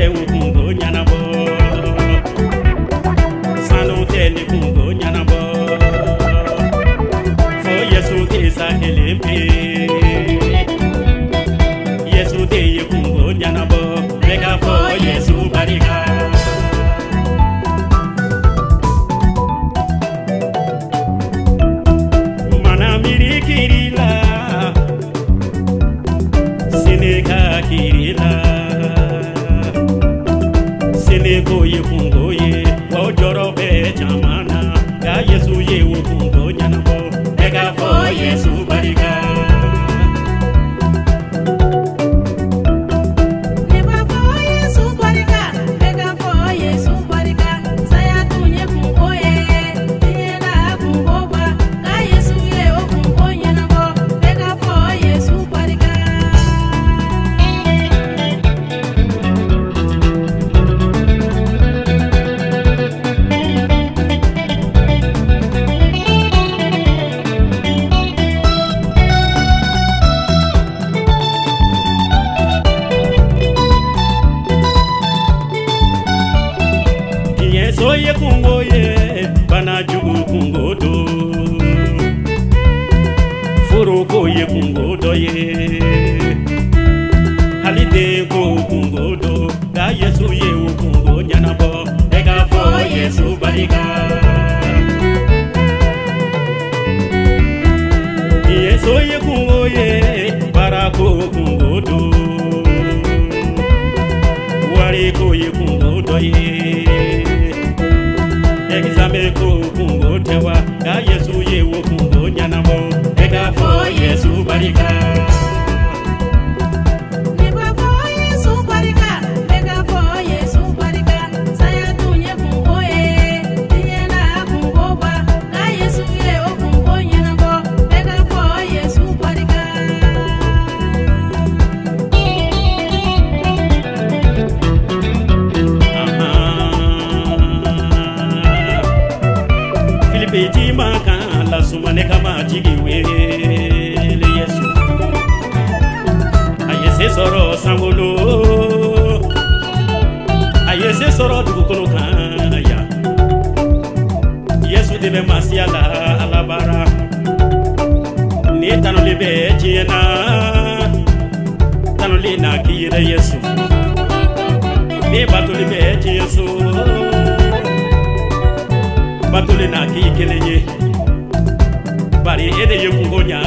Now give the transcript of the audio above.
ye ukungo nyanabo sanu tele kungo nyanabo fo Yesu te sa helempe Yesu te ye kungo nyanabo bega fo Yesu barika mana mirikirila sineka kirila Sineko ye kungo ye wa joro be jamana ya Yesu ye wo kungo nyanabo bega fo Yesu barika Neba fo Yesu barika bega fo Yesu barika saya tunye kungo ye tiela kungo ba ka Yesu ye wo kungo nyanabo bega fo Yesu barika Soye kungo ye bana jugu kungo do Furuko ye kungo do ye Halide ko kungo do Da Yesu ye wo kungo nyanabo bega fo Yesu barika Soye kungo ye barako kungo do Wari ko ye kungo do ye Exame ko kungo tewa ya Yesu ye wo kungo nyanabo bega fo Yesu barika Neba fo Yesu barika bega fo Yesu barika saya tunye kungo ye tiela kungo ba ka Yesu ye wo kungo nyanabo bega fo Yesu barika Filipe maka la sumane kama jigiwele Yesu ayese soro sangolo ayese soro dugukolo kaya Yesu debe masiala alabara ni tanole be jena tanole na kire Yesu ni batole be Yesu batole na ki kelenye bari ede ye kungo nya